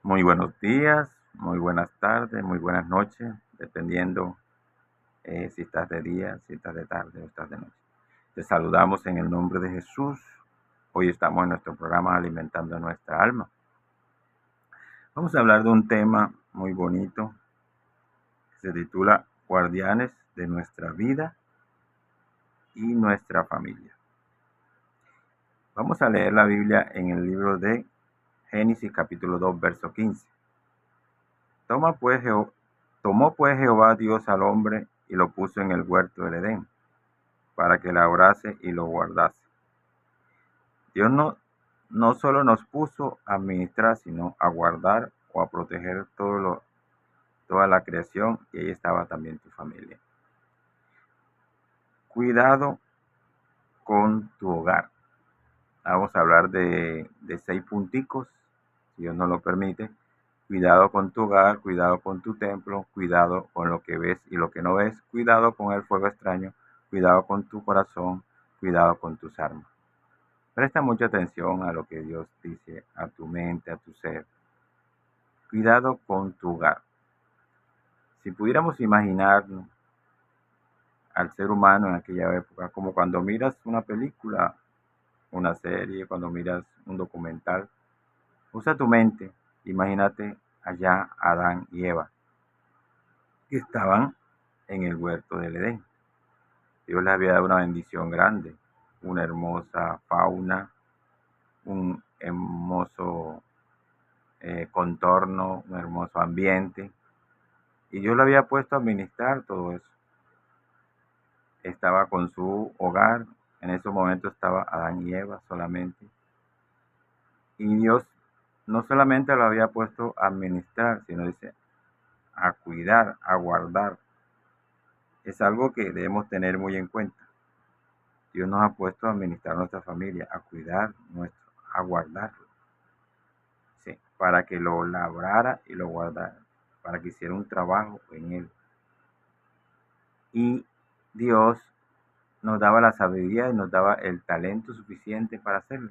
Muy buenos días, muy buenas tardes, muy buenas noches, dependiendo si estás de día, si estás de tarde o estás de noche. Te saludamos en el nombre de Jesús. Hoy estamos en nuestro programa Alimentando nuestra alma. Vamos a hablar de un tema muy bonito que se titula Guardianes de nuestra vida y nuestra familia. Vamos a leer la Biblia en el libro de Génesis capítulo 2, verso 15. Toma pues Tomó pues Jehová Dios al hombre y lo puso en el huerto del Edén, para que labrase y lo guardase. Dios no solo nos puso a administrar, sino a guardar o a proteger toda la creación, y ahí estaba también tu familia. Cuidado con tu hogar. Vamos a hablar de 6 punticos, si Dios nos lo permite. Cuidado con tu hogar, cuidado con tu templo, cuidado con lo que ves y lo que no ves, cuidado con el fuego extraño, cuidado con tu corazón, cuidado con tus armas. Presta mucha atención a lo que Dios dice a tu mente, a tu ser. Cuidado con tu hogar. Si pudiéramos imaginarnos al ser humano en aquella época, como cuando miras una película, una serie, cuando miras un documental, usa tu mente, imagínate allá Adán y Eva, que estaban en el huerto del Edén. Dios les había dado una bendición grande, una hermosa fauna, un hermoso contorno, un hermoso ambiente, y Dios lo había puesto a administrar todo eso. Estaba con su hogar, en ese momento estaba Adán y Eva solamente, y Dios no solamente lo había puesto a administrar, sino dice a cuidar, a guardar. Es algo que debemos tener muy en cuenta. Dios nos ha puesto a administrar nuestra familia, a cuidar a guardarlo, ¿sí? Para que lo labrara y lo guardara, para que hiciera un trabajo en él. Y Dios nos daba la sabiduría y nos daba el talento suficiente para hacerlo.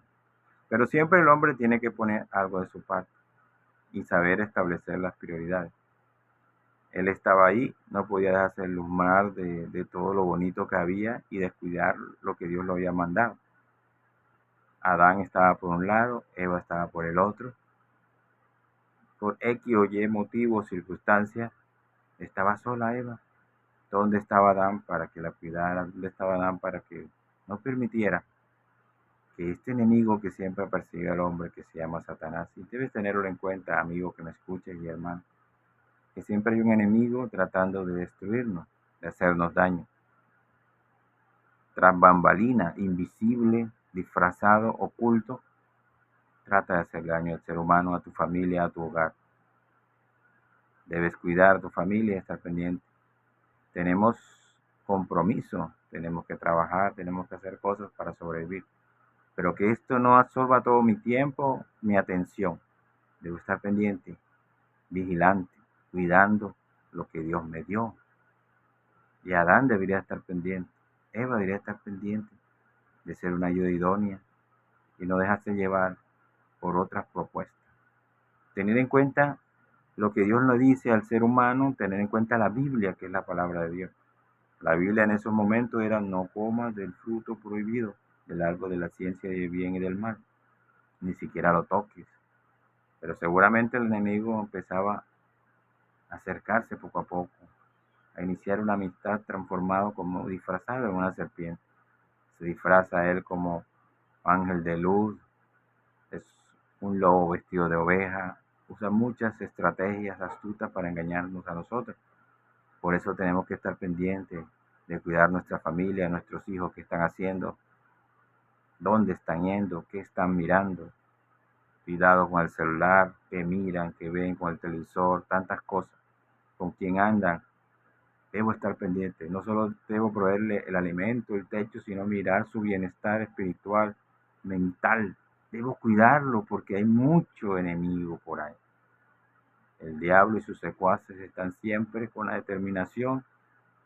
Pero siempre el hombre tiene que poner algo de su parte y saber establecer las prioridades. Él estaba ahí, no podía dejarse luzmar de todo lo bonito que había y descuidar lo que Dios lo había mandado. Adán estaba por un lado, Eva estaba por el otro. Por X o Y motivo o circunstancia, estaba sola Eva. ¿Dónde estaba Adán para que la cuidara? ¿Dónde estaba Adán para que no permitiera que este enemigo que siempre persigue al hombre, que se llama Satanás, y debes tenerlo en cuenta, amigo que me escuches y hermano, que siempre hay un enemigo tratando de destruirnos, de hacernos daño, tras bambalina, invisible, disfrazado, oculto, trata de hacer daño al ser humano, a tu familia, a tu hogar. Debes cuidar a tu familia y estar pendiente. Tenemos compromiso, tenemos que trabajar, tenemos que hacer cosas para sobrevivir, pero que esto no absorba todo mi tiempo, mi atención. Debo estar pendiente, vigilante, cuidando lo que Dios me dio. Y Adán debería estar pendiente, Eva debería estar pendiente de ser una ayuda idónea y no dejarse llevar por otras propuestas. Tener en cuenta lo que Dios nos dice al ser humano, tener en cuenta la Biblia, que es la palabra de Dios. La Biblia en esos momentos era: no comas del fruto prohibido del árbol de la ciencia del bien y del mal, ni siquiera lo toques. Pero seguramente el enemigo empezaba a acercarse poco a poco, a iniciar una amistad transformado como disfrazado en una serpiente. Se disfraza a él como ángel de luz, es un lobo vestido de oveja, usa muchas estrategias astutas para engañarnos a nosotros. Por eso tenemos que estar pendientes de cuidar nuestra familia, nuestros hijos, qué están haciendo, dónde están yendo, qué están mirando. Cuidado con el celular, qué miran, qué ven con el televisor, tantas cosas, con quién andan. Debo estar pendiente. No solo debo proveerle el alimento, el techo, sino mirar su bienestar espiritual, mental. Debo cuidarlo porque hay mucho enemigo por ahí. El diablo y sus secuaces están siempre con la determinación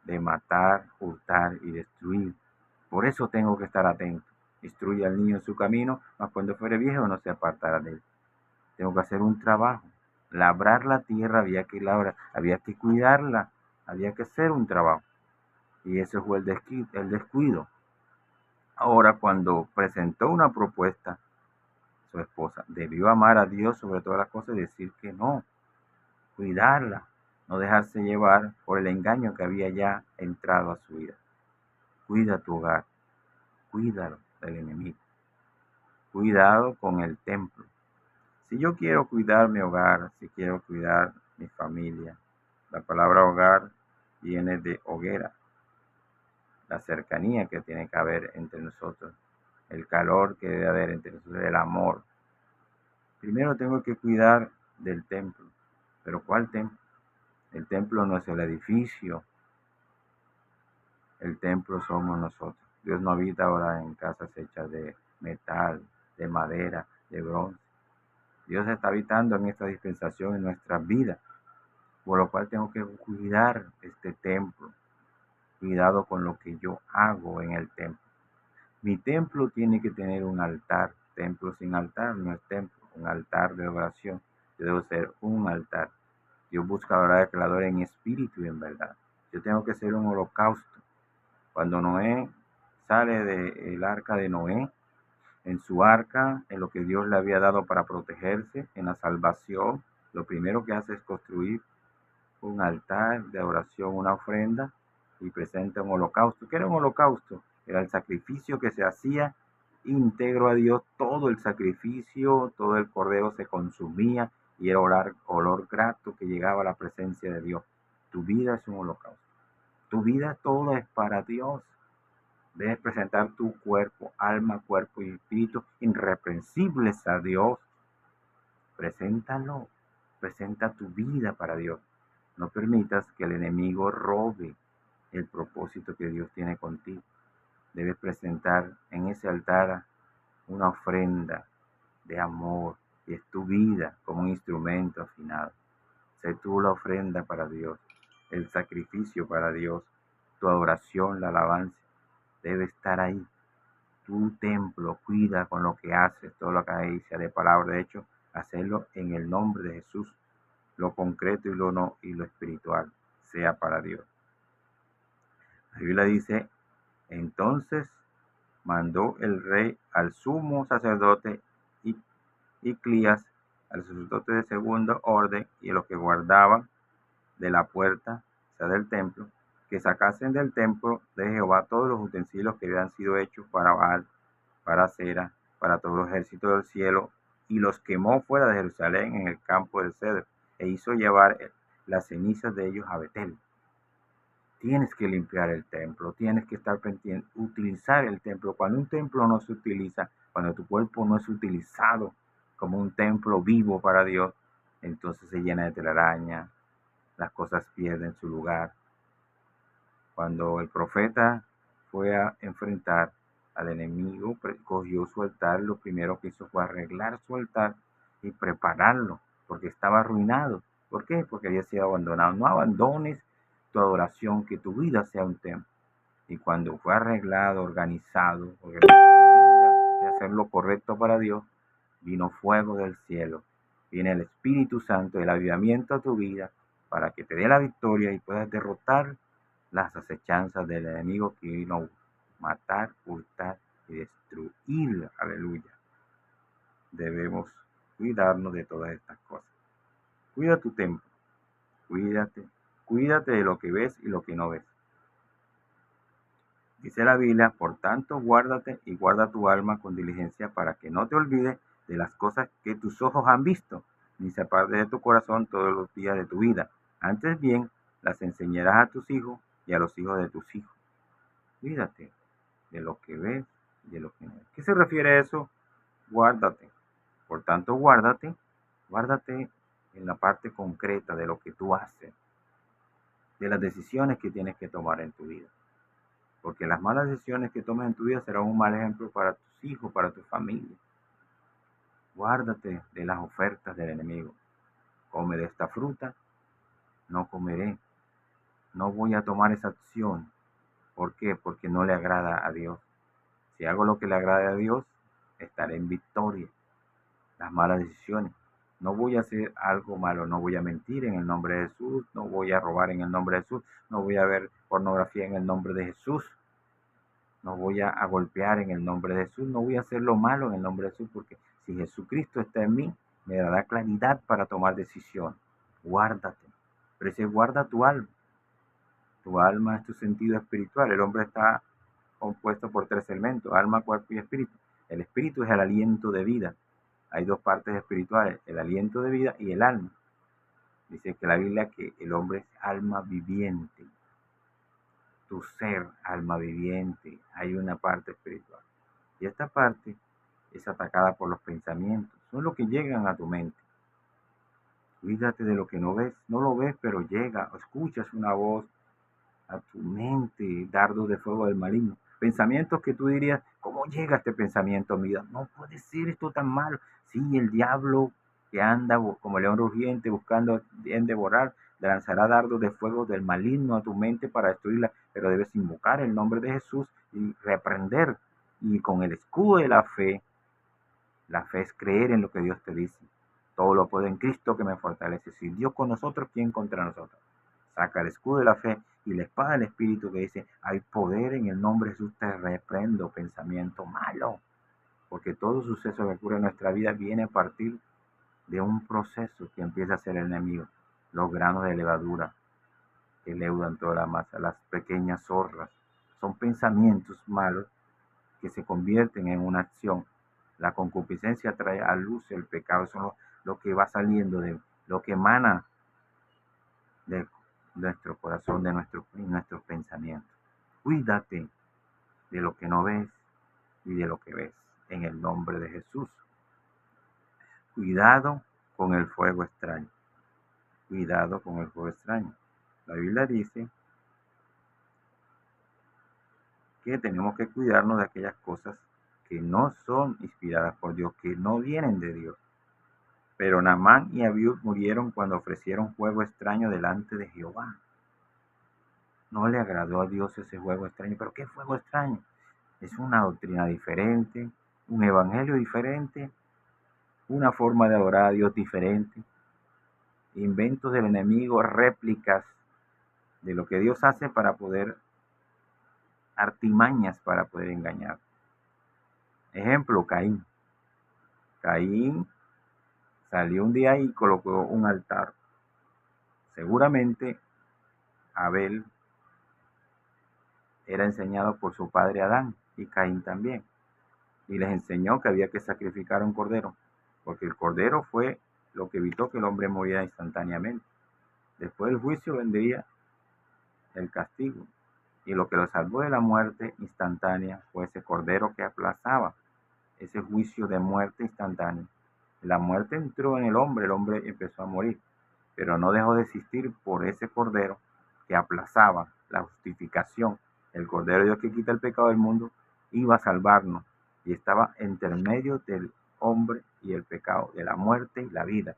de matar, hurtar y destruir. Por eso tengo que estar atento. Instruye al niño en su camino, mas cuando fuere viejo no se apartará de él. Tengo que hacer un trabajo. labrar la tierra, había que cuidarla, había que hacer un trabajo. Y ese fue el descuido. Ahora, cuando presentó una propuesta, su esposa debió amar a Dios sobre todas las cosas y decir que no, cuidarla, no dejarse llevar por el engaño que había ya entrado a su vida. Cuida tu hogar, cuídalo del enemigo. Cuidado con el templo. Si yo quiero cuidar mi hogar, si quiero cuidar mi familia, la palabra hogar viene de hoguera, la cercanía que tiene que haber entre nosotros, el calor que debe haber entre nosotros, el amor. Primero tengo que cuidar del templo. ¿Pero cuál templo? El templo no es el edificio, el templo somos nosotros. Dios no habita ahora en casas hechas de metal, de madera, de bronce. Dios está habitando en esta dispensación en nuestras vidas, por lo cual tengo que cuidar este templo. Cuidado con lo que yo hago en el templo. Mi templo tiene que tener un altar. Templo sin altar no es templo. Un altar de oración. Yo debo ser un altar. Dios busca adorar al Creador en espíritu y en verdad. Yo tengo que ser un holocausto. Cuando Noé sale del arca de Noé, en su arca, en lo que Dios le había dado para protegerse, en la salvación, lo primero que hace es construir un altar de oración, una ofrenda, y presenta un holocausto. ¿Qué era un holocausto? Era el sacrificio que se hacía íntegro a Dios, todo el sacrificio, todo el cordero se consumía y era olor grato que llegaba a la presencia de Dios. Tu vida es un holocausto. Tu vida toda es para Dios. Debes presentar tu cuerpo, alma, cuerpo y espíritu irreprensibles a Dios. Preséntalo. Presenta tu vida para Dios. No permitas que el enemigo robe el propósito que Dios tiene contigo. Debes presentar en ese altar una ofrenda de amor, y es tu vida como un instrumento afinado. Sé tú la ofrenda para Dios, el sacrificio para Dios, tu adoración, la alabanza, debe estar ahí. Tu templo, cuida con lo que haces, todo lo que dice de palabra, de hecho, hacerlo en el nombre de Jesús, lo concreto y lo no y lo espiritual, sea para Dios. La Biblia dice, entonces mandó el rey al sumo sacerdote Hilcías, al sacerdote de segunda orden y a los que guardaban de la puerta, o sea, del templo, que sacasen del templo de Jehová todos los utensilios que habían sido hechos para Baal, para Acera, para todo el ejército del cielo, y los quemó fuera de Jerusalén en el campo del cedro, e hizo llevar las cenizas de ellos a Betel. Tienes que limpiar el templo, tienes que estar pendiente, utilizar el templo. Cuando un templo no se utiliza, cuando tu cuerpo no es utilizado como un templo vivo para Dios, entonces se llena de telaraña, las cosas pierden su lugar. Cuando el profeta fue a enfrentar al enemigo, cogió su altar, lo primero que hizo fue arreglar su altar y prepararlo, porque estaba arruinado. ¿Por qué? Porque había sido abandonado. No abandones tu adoración, que tu vida sea un templo. Y cuando fue arreglado, organizado tu vida de hacer lo correcto para Dios, vino fuego del cielo, viene el Espíritu Santo, el avivamiento a tu vida, para que te dé la victoria y puedas derrotar las acechanzas del enemigo que vino a matar, hurtar y destruir. Aleluya. Debemos cuidarnos de todas estas cosas. Cuida tu templo, cuídate, cuídate de lo que ves y lo que no ves. Dice la Biblia, por tanto, guárdate y guarda tu alma con diligencia para que no te olvides de las cosas que tus ojos han visto, ni se aparte de tu corazón todos los días de tu vida. Antes bien, las enseñarás a tus hijos y a los hijos de tus hijos. Cuídate de lo que ves y de lo que no ves. ¿Qué se refiere a eso? Guárdate. Por tanto, guárdate en la parte concreta de lo que tú haces, de las decisiones que tienes que tomar en tu vida. Porque las malas decisiones que tomes en tu vida serán un mal ejemplo para tus hijos, para tu familia. Guárdate de las ofertas del enemigo. Come de esta fruta, no comeré. No voy a tomar esa acción. ¿Por qué? Porque no le agrada a Dios. Si hago lo que le agrada a Dios, estaré en victoria. Las malas decisiones. No voy a hacer algo malo, no voy a mentir en el nombre de Jesús, no voy a robar en el nombre de Jesús, no voy a ver pornografía en el nombre de Jesús, no voy a golpear en el nombre de Jesús, no voy a hacer lo malo en el nombre de Jesús, porque si Jesucristo está en mí, me dará claridad para tomar decisión. Guárdate, pero dice, guarda tu alma. Tu alma es tu sentido espiritual. El hombre está compuesto por tres elementos: alma, cuerpo y espíritu. El espíritu es el aliento de vida. Hay dos partes espirituales, el aliento de vida y el alma. Dice que la Biblia que el hombre es alma viviente. Tu ser, alma viviente. Hay una parte espiritual. Y esta parte es atacada por los pensamientos. Son los que llegan a tu mente. Cuídate de lo que no ves. No lo ves, pero llega. Escuchas una voz a tu mente, dardos de fuego del maligno. Pensamientos que tú dirías, ¿cómo llega este pensamiento a mi vida? No puede ser esto tan malo. Sí, el diablo que anda como león rugiente buscando en devorar, lanzará dardos de fuego del maligno a tu mente para destruirla, pero debes invocar el nombre de Jesús y reprender. Y con el escudo de la fe es creer en lo que Dios te dice. Todo lo puedo en Cristo que me fortalece. Si Dios con nosotros, ¿quién contra nosotros? Saca el escudo de la fe y la espada del Espíritu que dice, hay poder en el nombre de Jesús, te reprendo pensamiento malo. Porque todo suceso que ocurre en nuestra vida viene a partir de un proceso que empieza a ser el enemigo. Los granos de levadura que leudan toda la masa, las pequeñas zorras, son pensamientos malos que se convierten en una acción. La concupiscencia trae a luz el pecado, eso es lo que va saliendo de lo que emana de nuestro corazón, de nuestros pensamientos. Cuídate de lo que no ves y de lo que ves, en el nombre de Jesús. Cuidado con el fuego extraño. Cuidado con el fuego extraño. La Biblia dice que tenemos que cuidarnos de aquellas cosas que no son inspiradas por Dios, que no vienen de Dios. Pero Naamán y Abiud murieron cuando ofrecieron fuego extraño delante de Jehová. No le agradó a Dios ese fuego extraño. ¿Pero qué fuego extraño? Es una doctrina diferente, un evangelio diferente, una forma de adorar a Dios diferente, inventos del enemigo, réplicas de lo que Dios hace para poder, artimañas para poder engañar. Ejemplo, Caín. Caín salió un día y colocó un altar. Seguramente Abel era enseñado por su padre Adán y Caín también. Y les enseñó que había que sacrificar un cordero, porque el cordero fue lo que evitó que el hombre muriera instantáneamente. Después del juicio vendría el castigo, y lo que lo salvó de la muerte instantánea fue ese cordero que aplazaba ese juicio de muerte instantánea. La muerte entró en el hombre empezó a morir, pero no dejó de existir por ese cordero que aplazaba la justificación. El cordero de Dios que quita el pecado del mundo iba a salvarnos y estaba entre medio del hombre y el pecado, de la muerte y la vida,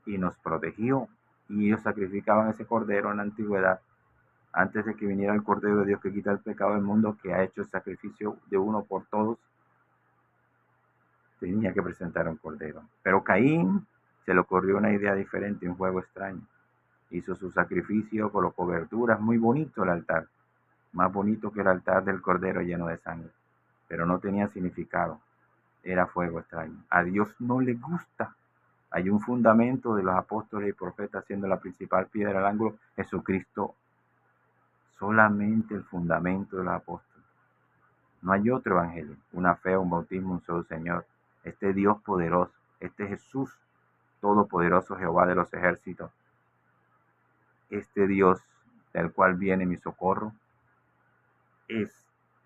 y nos protegió. Y ellos sacrificaban ese cordero en la antigüedad, antes de que viniera el Cordero de Dios que quita el pecado del mundo, que ha hecho el sacrificio de uno por todos. Tenía que presentar un cordero. Pero Caín se le ocurrió una idea diferente, un juego extraño. Hizo su sacrificio, colocó verduras, muy bonito el altar, más bonito que el altar del cordero lleno de sangre, pero no tenía significado, era fuego extraño. A Dios no le gusta. Hay un fundamento de los apóstoles y profetas siendo la principal piedra al ángulo, Jesucristo, solamente el fundamento de los apóstoles. No hay otro evangelio, una fe, un bautismo, un solo Señor. Este Dios poderoso, este Jesús todopoderoso, Jehová de los ejércitos, este Dios del cual viene mi socorro, es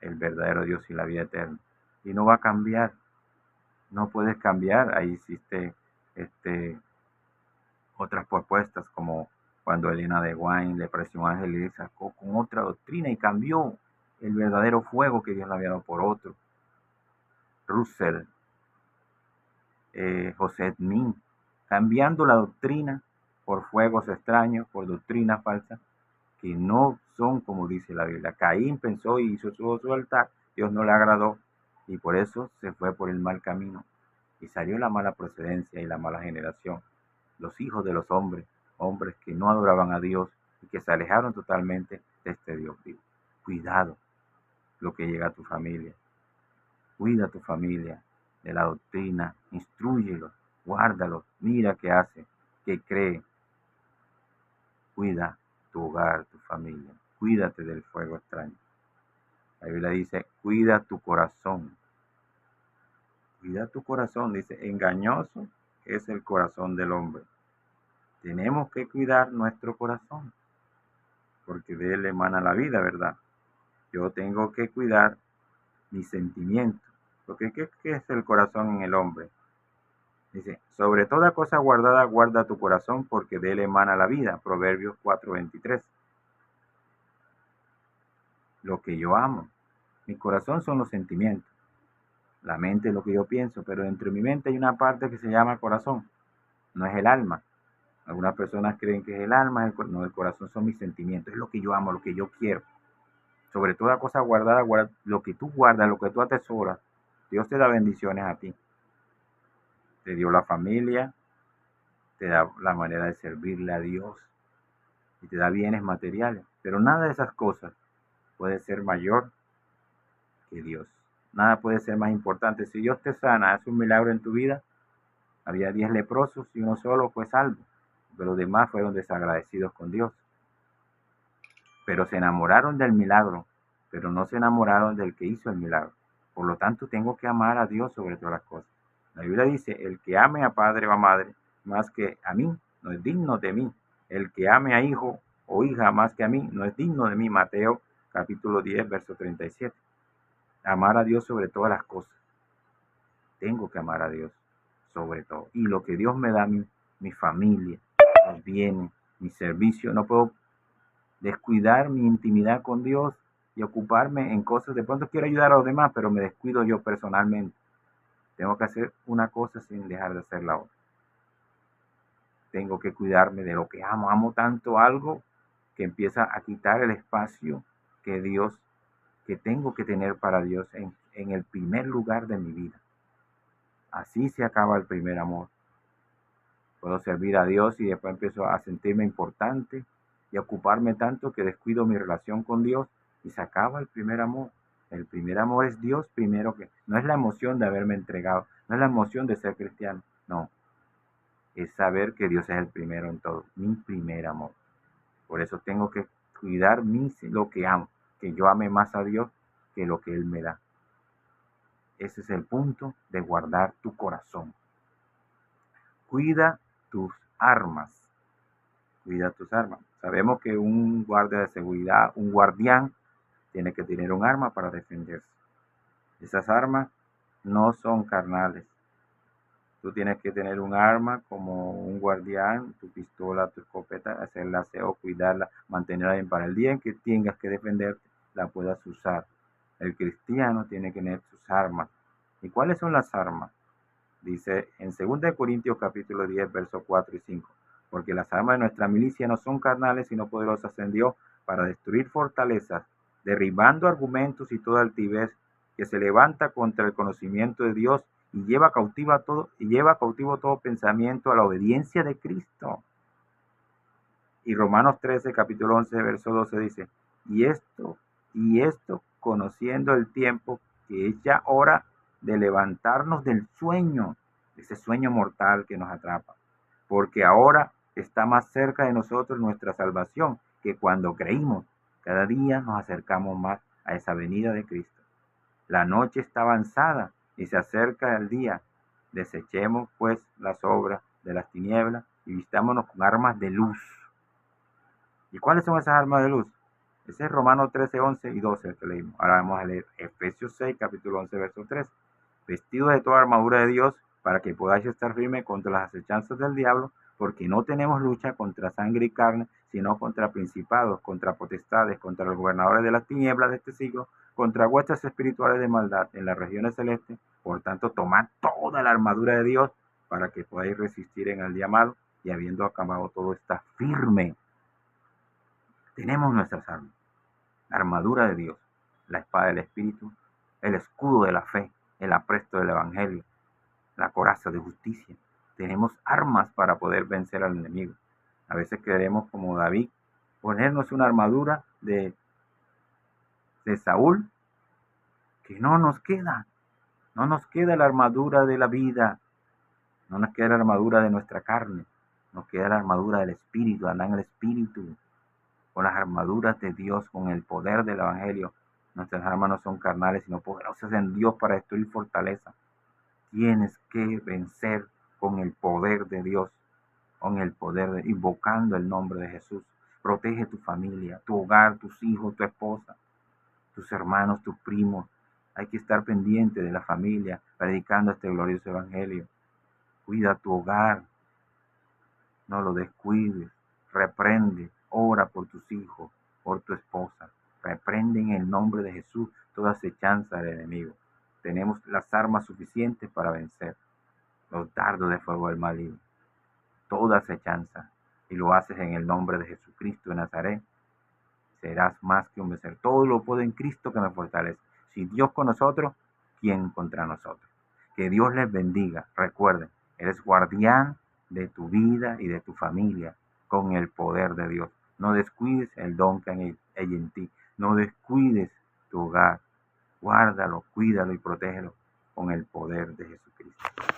el verdadero Dios y la vida eterna. Y no va a cambiar, no puedes cambiar. Ahí existe otras propuestas, como cuando Elena de White le pareció un ángel y le sacó con otra doctrina y cambió el verdadero fuego que Dios le había dado por otro. Russell, José Smith, cambiando la doctrina por fuegos extraños, por doctrinas falsas que no son como dice la Biblia. Caín pensó y hizo su altar, Dios no le agradó y por eso se fue por el mal camino. Y salió la mala procedencia y la mala generación, los hijos de los hombres, hombres que no adoraban a Dios y que se alejaron totalmente de este Dios vivo. Cuidado lo que llega a tu familia. Cuida a tu familia de la doctrina, instrúyelos, guárdalos, mira qué hace, qué cree. Cuida tu hogar, tu familia. Cuídate del fuego extraño. La Biblia dice, cuida tu corazón. Cuida tu corazón, dice, engañoso es el corazón del hombre. Tenemos que cuidar nuestro corazón, porque de él emana la vida, ¿verdad? Yo tengo que cuidar mis sentimientos, porque ¿qué es el corazón en el hombre? Dice, sobre toda cosa guardada, guarda tu corazón, porque de él emana la vida. Proverbios 4:23. Lo que yo amo. Mi corazón son los sentimientos. La mente es lo que yo pienso, pero dentro de mi mente hay una parte que se llama corazón. No es el alma. Algunas personas creen que es el alma, no, el corazón son mis sentimientos. Es lo que yo amo, lo que yo quiero. Sobre toda cosa guardada, guarda lo que tú guardas, lo que tú atesoras. Dios te da bendiciones a ti. Te dio la familia, te da la manera de servirle a Dios y te da bienes materiales. Pero nada de esas cosas puede ser mayor que Dios. Nada puede ser más importante. Si Dios te sana, hace un milagro en tu vida, había 10 leprosos y uno solo fue salvo. Pero los demás fueron desagradecidos con Dios. Pero se enamoraron del milagro, pero no se enamoraron del que hizo el milagro. Por lo tanto, tengo que amar a Dios sobre todas las cosas. La Biblia dice, el que ame a padre o a madre más que a mí, no es digno de mí. El que ame a hijo o hija más que a mí, no es digno de mí. Mateo capítulo 10, verso 37. Amar a Dios sobre todas las cosas. Tengo que amar a Dios sobre todo. Y lo que Dios me da a mí, mi familia, los bienes, mi servicio, no puedo descuidar mi intimidad con Dios y ocuparme en cosas. De pronto quiero ayudar a los demás, pero me descuido yo personalmente. Tengo que hacer una cosa sin dejar de hacer la otra. Tengo que cuidarme de lo que amo. Amo tanto algo que empieza a quitar el espacio que Dios, que tengo que tener para Dios en el primer lugar de mi vida. Así se acaba el primer amor. Puedo servir a Dios y después empiezo a sentirme importante y a ocuparme tanto que descuido mi relación con Dios y se acaba el primer amor. El primer amor es Dios primero, que no es la emoción de haberme entregado, no es la emoción de ser cristiano, no. Es saber que Dios es el primero en todo, mi primer amor. Por eso tengo que cuidar lo que amo, que yo ame más a Dios que lo que Él me da. Ese es el punto de guardar tu corazón. Cuida tus armas. Cuida tus armas. Sabemos que un guardia de seguridad, un guardián, tiene que tener un arma para defenderse. Esas armas no son carnales. Tú tienes que tener un arma como un guardián, tu pistola, tu escopeta, hacerla aseo, cuidarla, mantenerla bien para el día en que tengas que defenderte, la puedas usar. El cristiano tiene que tener sus armas. ¿Y cuáles son las armas? Dice en 2 Corintios capítulo 10, versos 4 y 5. Porque las armas de nuestra milicia no son carnales, sino poderosas en Dios para destruir fortalezas, derribando argumentos y toda altivez que se levanta contra el conocimiento de Dios y lleva cautivo todo pensamiento a la obediencia de Cristo. Y Romanos 13, capítulo 11, verso 12 dice, y esto conociendo el tiempo, que es ya hora de levantarnos del sueño, ese sueño mortal que nos atrapa, porque ahora está más cerca de nosotros nuestra salvación que cuando creímos. Cada día nos acercamos más a esa venida de Cristo. La noche está avanzada y se acerca el día. Desechemos pues las obras de las tinieblas y vistámonos con armas de luz. ¿Y cuáles son esas armas de luz? Ese es Romanos 13, 11 y 12 el que leímos. Ahora vamos a leer Efesios 6, capítulo 11, verso 3. Vestidos de toda armadura de Dios, para que podáis estar firmes contra las acechanzas del diablo, porque no tenemos lucha contra sangre y carne, sino contra principados, contra potestades, contra los gobernadores de las tinieblas de este siglo, contra huestes espirituales de maldad en las regiones celestes. Por tanto, tomad toda la armadura de Dios, para que podáis resistir en el día malo, y habiendo acabado todo, está firme. Tenemos nuestras armas, la armadura de Dios, la espada del Espíritu, el escudo de la fe, el apresto del Evangelio, la coraza de justicia. Tenemos armas para poder vencer al enemigo. A veces queremos, como David, ponernos una armadura de Saúl, que no nos queda. No nos queda la armadura de la vida. No nos queda la armadura de nuestra carne. Nos queda la armadura del Espíritu, andar en el Espíritu, con las armaduras de Dios, con el poder del Evangelio. Nuestras armas no son carnales, sino poderosas en Dios para destruir fortaleza. Tienes que vencer con el poder de Dios, invocando el nombre de Jesús. Protege tu familia, tu hogar, tus hijos, tu esposa, tus hermanos, tus primos. Hay que estar pendiente de la familia, predicando este glorioso evangelio. Cuida tu hogar, no lo descuides. Reprende, ora por tus hijos, por tu esposa. Reprende en el nombre de Jesús toda acechanza del enemigo. Tenemos las armas suficientes para vencer los dardos de fuego del maligno, toda acechanza, y lo haces en el nombre de Jesucristo de Nazaret, serás más que un vencedor. Todo lo puedo en Cristo que me fortalece. Si Dios con nosotros, ¿quién contra nosotros? Que Dios les bendiga. Recuerden, eres guardián de tu vida y de tu familia con el poder de Dios. No descuides el don que hay en ti. No descuides tu hogar. Guárdalo, cuídalo y protégelo con el poder de Jesucristo.